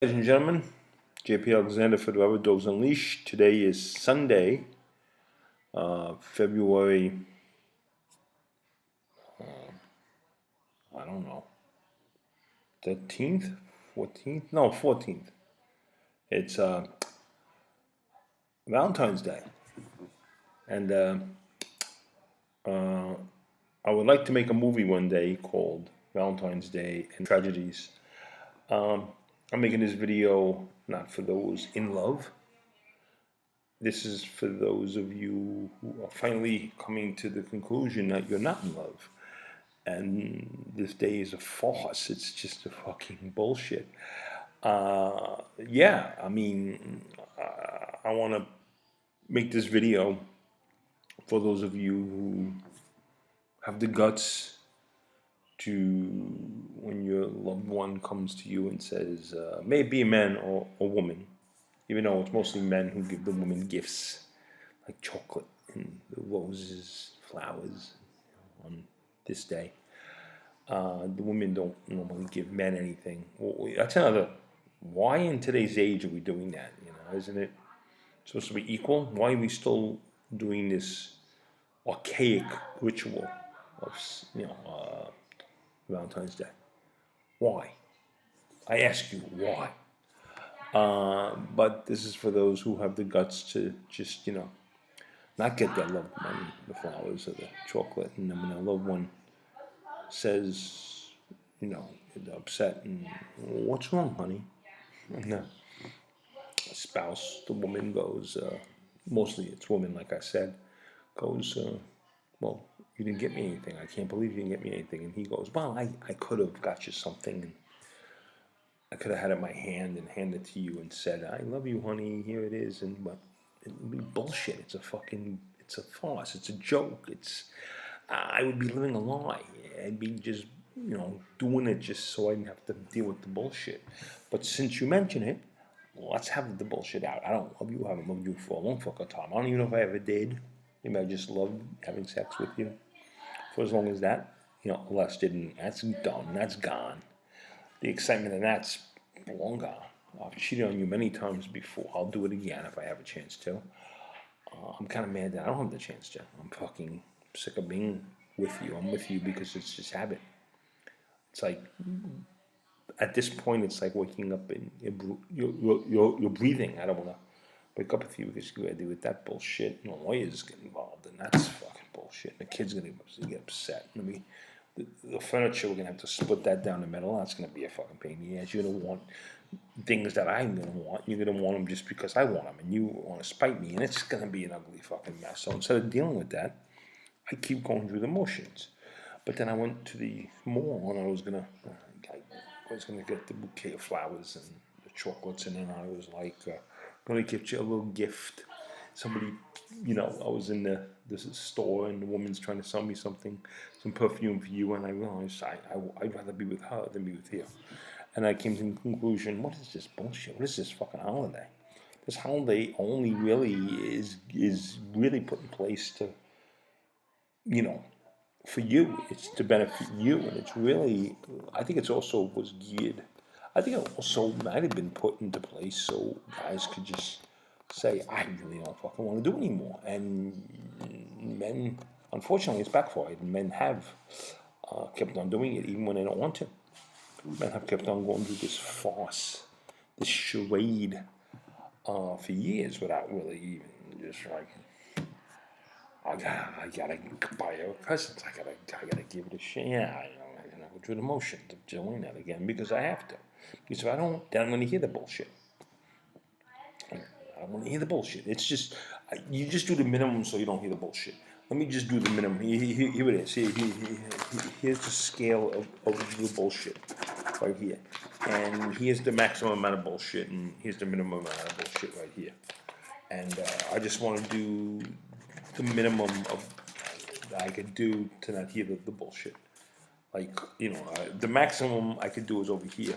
Ladies and gentlemen, JP Alexander for the Rabid Dogs Unleashed. Today is Sunday, February, I don't know, 13th, 14th? No, 14th. It's Valentine's Day. And I would like to make a movie one day called Valentine's Day and Tragedies. I'm making this video not for those in love. This is for those of you who are finally coming to the conclusion that you're not in love. And this day is a farce. It's just a fucking bullshit. Yeah, I mean, I want to make this video for those of you who have the guts to, when your loved one comes to you and says, maybe a man or a woman, even though it's mostly men who give the women gifts like chocolate and roses, flowers on this day. The women don't normally give men anything. Well, that's another. Why in today's age are we doing that? Isn't it supposed to be equal? Why are we still doing this archaic ritual of Valentine's Day? Why? I ask you, why? But this is for those who have the guts to just, not get their loved one the flowers or the chocolate, and then when their loved one says, is upset, and what's wrong, honey? And the spouse, the woman goes, mostly it's women, like I said, goes, well, you didn't get me anything. I can't believe you didn't get me anything. And he goes, well, I could have got you something. And I could have had it in my hand and handed it to you and said, I love you, honey, here it is. But it would be bullshit. It's a farce. It's a joke. I would be living a lie. I'd be just, doing it just so I didn't have to deal with the bullshit. But since you mention it, let's have the bullshit out. I don't love you. I haven't loved you for a long fucking time. I don't even know if I ever did. Maybe I just loved having sex with you for as long as that. Lusted, and that's done. That's gone. The excitement of that's long gone. I've cheated on you many times before. I'll do it again if I have a chance to. I'm kind of mad that I don't have the chance to. I'm fucking sick of being with you. I'm with you because it's just habit. It's like, at this point, it's like waking up and you're breathing. I don't want to wake up with you because you got to deal with that bullshit. And the lawyers get involved, and that's fucking bullshit. And the kid's going to get upset. The furniture, we're going to have to split that down the middle. That's going to be a fucking pain in the ass. You're going to want things that I'm going to want. You're going to want them just because I want them. And you want to spite me. And it's going to be an ugly fucking mess. So instead of dealing with that, I keep going through the motions. But then I went to the mall and I was going to get the bouquet of flowers and the chocolates. And then I was like, going to get you a little gift. Somebody, I was in the store and the woman's trying to sell me some perfume for you, and I realized I'd rather be with her than be with you. And I came to the conclusion, what is this bullshit? What is this fucking holiday? This holiday only really is really put in place to, for you. It's to benefit you, and it's really, I think it's also was geared. I think it also might have been put into place so guys could just say, I really don't fucking want to do anymore. And men, unfortunately, it's backfired. And men have kept on doing it even when they don't want to. Men have kept on going through this farce, this charade for years without really even just like, I gotta buy her presents. I gotta give it a shot. I go through the motions of doing that again because I have to. Because if I don't, then I'm going to hear the bullshit. I want to hear the bullshit. It's just, you just do the minimum so you don't hear the bullshit. Let me just do the minimum. Here it is. Here's the scale of the bullshit right here. And here's the maximum amount of bullshit, and here's the minimum amount of bullshit right here. And I just want to do the minimum of that I could do to not hear the bullshit. Like, the maximum I could do is over here.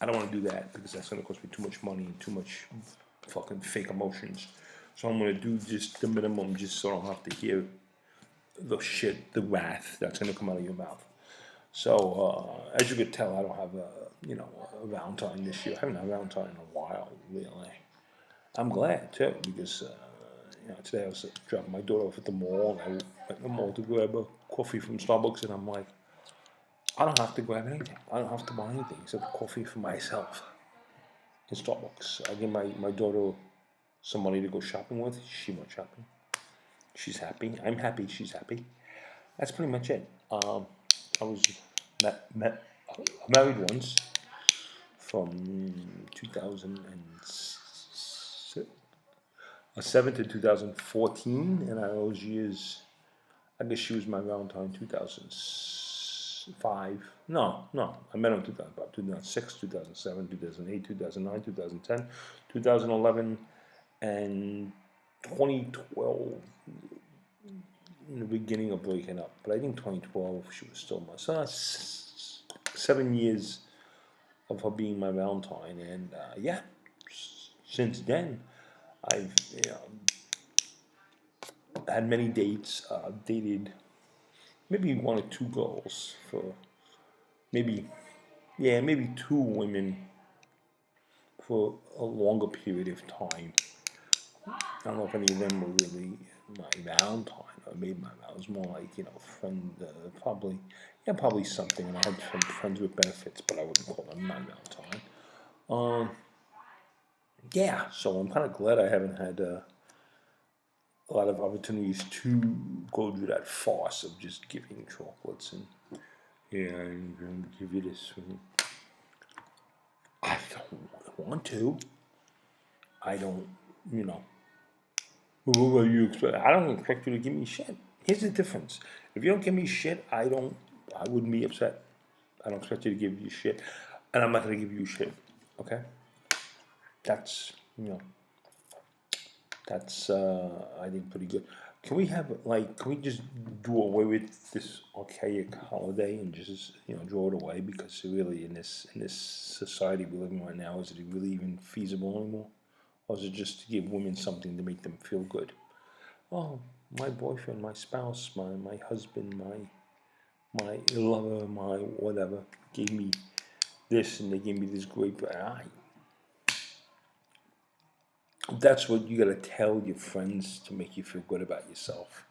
I don't want to do that because that's going to cost me too much money and too much fucking fake emotions. So I'm going to do just the minimum just so I don't have to hear the shit, the wrath that's going to come out of your mouth. So, as you could tell, I don't have a Valentine this year. I haven't had a Valentine in a while, really. I'm glad too, because today I was dropping my daughter off at the mall, and I went to the mall to grab a coffee from Starbucks, and I'm like, I don't have to grab anything. I don't have to buy anything except coffee for myself in Starbucks. I give my daughter some money to go shopping with. She went shopping. She's happy. I'm happy. She's happy. That's pretty much it. I was married once from 2007 to 2014, and I those years, I guess she was my Valentine 2005. No, I met her in 2005, 2006, 2007, 2008, 2009, 2010, 2011, and 2012 in the beginning of breaking up. But I think 2012 she was still my son. 7 years of her being my Valentine, and yeah, since then I've had many dates. Dated maybe one or two girls for maybe maybe two women for a longer period of time. I don't know if any of them were really my Valentine or made my vow. It was more like friend, probably something. And I had some friends with benefits, but I wouldn't call them my Valentine. Yeah, so I'm kind of glad I haven't had a lot of opportunities to go through that farce of just giving chocolates and I'm going to give you this. I don't want to. I don't, What will you expect? I don't expect you to give me shit. Here's the difference. If you don't give me shit, I wouldn't be upset. I don't expect you to give you shit. And I'm not going to give you shit. Okay? That's, I think, pretty good. Can we can we just do away with this archaic holiday and just, draw it away? Because really, in this society we live in right now, is it really even feasible anymore? Or is it just to give women something to make them feel good? Oh, my boyfriend, my spouse, my husband, my lover, my whatever, gave me this and they gave me this great. That's what you gotta tell your friends to make you feel good about yourself.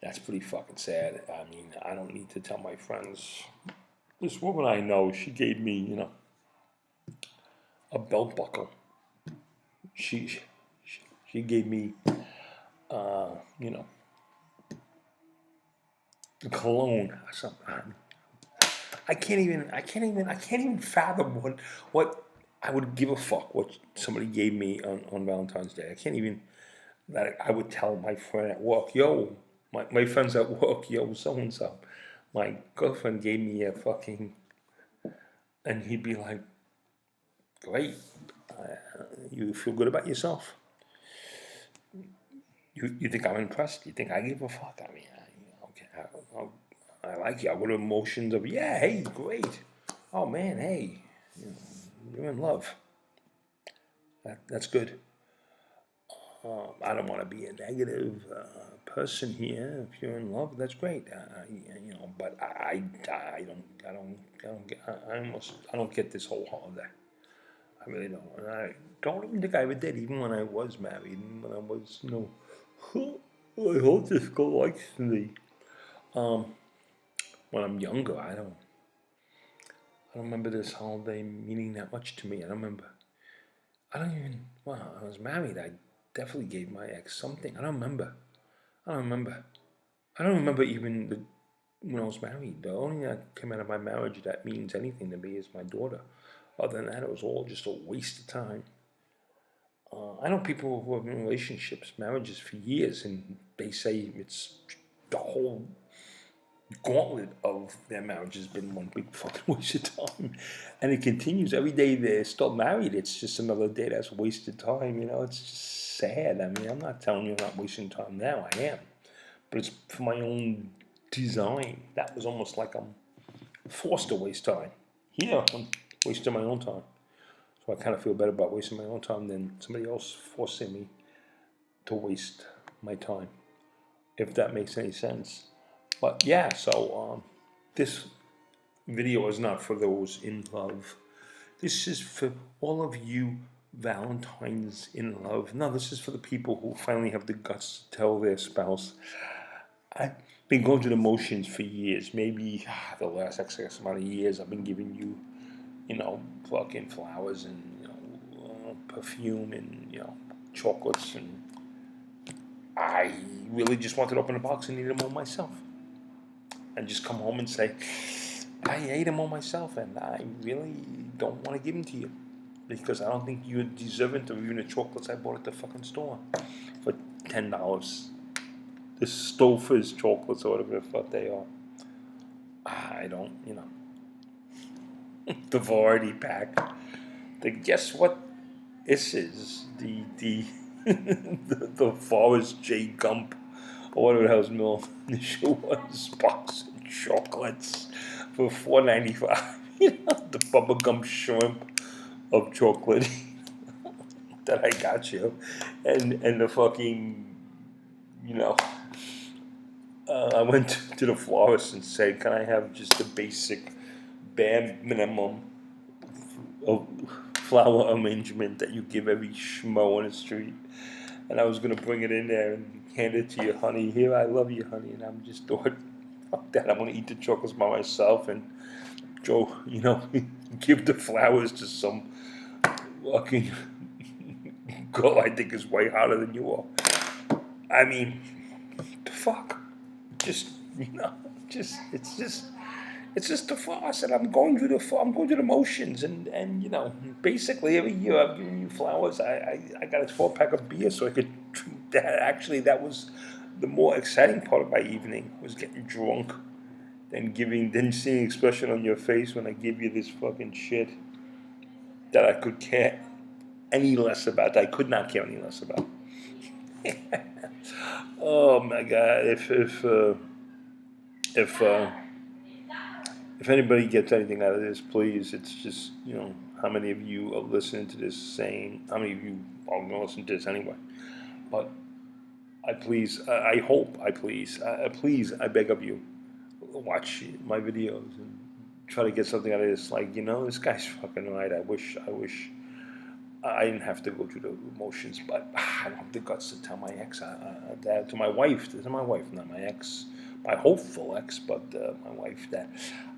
That's pretty fucking sad. I mean, I don't need to tell my friends. This woman I know, she gave me, a belt buckle. She gave me, you know, a cologne or something. I can't even fathom what I would give a fuck what somebody gave me on Valentine's Day. I can't even, that I would tell my friend at work, yo, my friends at work, yo, so and so. My girlfriend gave me a fucking, and he'd be like, great, you feel good about yourself? You think I'm impressed? You think I give a fuck? I mean, okay, I like you. I go to emotions of, yeah, hey, great. Oh man, hey, you're in love. That's good. I don't want to be a negative person here. If you're in love, that's great. But I don't get this whole holiday. I really don't. And I don't even think I ever did, even when I was married, and when I was, I hope this girl likes me. When I'm younger, I don't remember this holiday meaning that much to me. I don't remember. Well, I was married. I definitely gave my ex something. I don't remember. I don't remember. I don't remember even when I was married. The only thing that came out of my marriage that means anything to me is my daughter. Other than that, it was all just a waste of time. I know people who have been in relationships, marriages for years, and they say it's the whole gauntlet of their marriage has been one big fucking waste of time. And it continues. Every day they're still married, it's just another day that's wasted time. It's just sad. I mean, I'm not telling you I'm not wasting time now. I am. But it's for my own design. That was almost like I'm forced to waste time. Here, I'm wasting my own time. So I kind of feel better about wasting my own time than somebody else forcing me to waste my time, if that makes any sense. But yeah, so this video is not for those in love. This is for all of you Valentines in love. No, this is for the people who finally have the guts to tell their spouse, I've been going through the motions for years. Maybe the last X amount of years, I've been giving you, fucking flowers and, perfume and, chocolates. And I really just wanted to open a box and eat them all myself. And just come home and say, I ate them all myself and I really don't want to give them to you. Because I don't think you're deserving of even the chocolates I bought at the fucking store for $10. The Stouffer's chocolates or whatever the fuck they are. I don't, the variety pack. Guess what? This is the Forrest J. Gump or whatever the hell's mill the show was, box of chocolates for $4.95. The bubblegum shrimp of chocolate that I got you, and the fucking, I went to the florist and said, "Can I have just the basic, bare minimum of flower arrangement that you give every schmo on the street?" And I was gonna bring it in there and hand it to you, honey. Here, I love you, honey. And I'm just thought, fuck that. I'm gonna eat the chocolates by myself and Joe, give the flowers to some fucking girl I think is way hotter than you are. I mean, the fuck. Just it's just the farce, and I'm going through the motions, and basically every year I've given you flowers. I got a 12-pack of beer so I could drink that. Actually, that was the more exciting part of my evening, was getting drunk, then seeing expression on your face when I give you this fucking shit that I could care any less about. I could not care any less about. Oh my God! If anybody gets anything out of this, please, it's just, how many of you are listening to this saying, how many of you are going to listen to this anyway? But please, I beg of you, watch my videos and try to get something out of this. Like, this guy's fucking right. I wish I didn't have to go through the emotions, but I don't have the guts to tell my ex, that, to my wife, not my ex, my hopeful ex, but my wife, that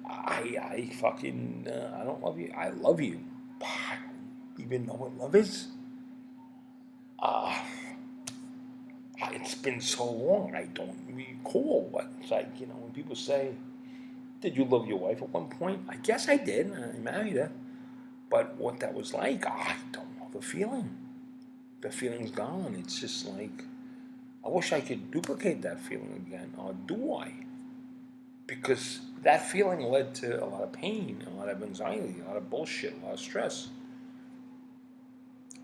I fucking, I don't love you. I love you. I don't even know what love is. It's been so long, I don't recall what it's like, when people say, did you love your wife at one point? I guess I did. I married her. But what that was like, I don't know the feeling. The feeling's gone. It's just like, I wish I could duplicate that feeling again. Or do I? Because that feeling led to a lot of pain, a lot of anxiety, a lot of bullshit, a lot of stress.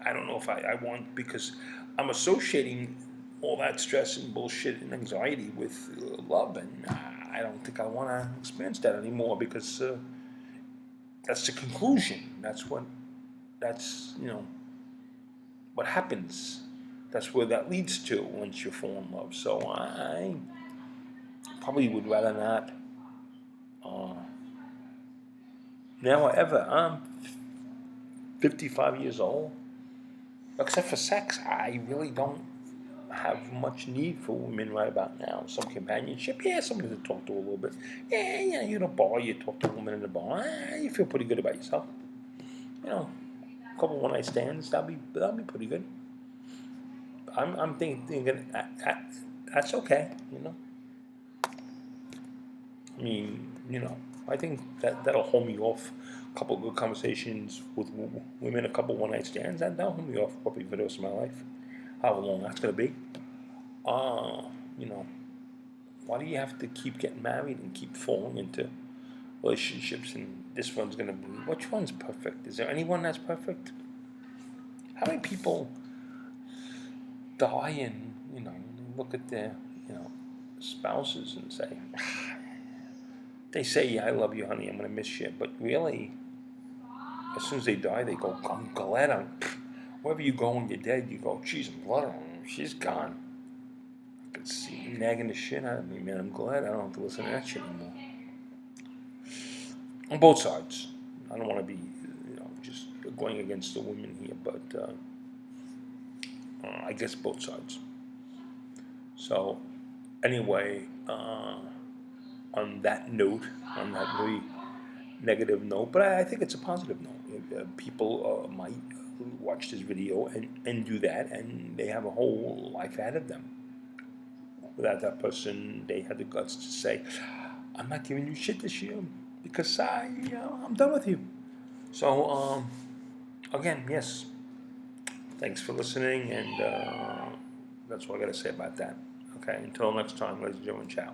I don't know if I want, because I'm associating all that stress and bullshit and anxiety with love, and I don't think I want to experience that anymore, because that's the conclusion. That's what happens. That's where that leads to once you fall in love. So I probably would rather not. Now or ever. I'm 55 years old. Except for sex, I really don't have much need for women right about now. Some companionship, yeah, somebody to talk to a little bit. Yeah, you're in a bar, you talk to a woman in the bar, you feel pretty good about yourself. A couple one-night stands, that'll be pretty good. I'm thinking that's okay, I mean, I think that'll hold me off. A couple of good conversations with women, a couple one-night stands, that'll hold me off probably for the rest of my life. However long that's gonna be. You know, why do you have to keep getting married and keep falling into relationships? And this one's gonna be, which one's perfect? Is there anyone that's perfect? How many people die and look at their spouses and say, they say, yeah, I love you, honey, I'm gonna miss you, but really, as soon as they die, they go, I'm glad wherever you go when you're dead, you go, geez, I'm glad she's gone. I can see you nagging the shit out of me, man. I'm glad I don't have to listen to that shit anymore. on both sides. I don't want to be, just going against the women here, but I guess both sides. So, anyway, on that note, on that very negative note, but I think it's a positive note. People might watch this video and do that, and they have a whole life ahead of them. Without that person, they had the guts to say, "I'm not giving you shit this year because I'm done with you." So again, yes, thanks for listening, and that's what I got to say about that. Okay, until next time, ladies and gentlemen, ciao.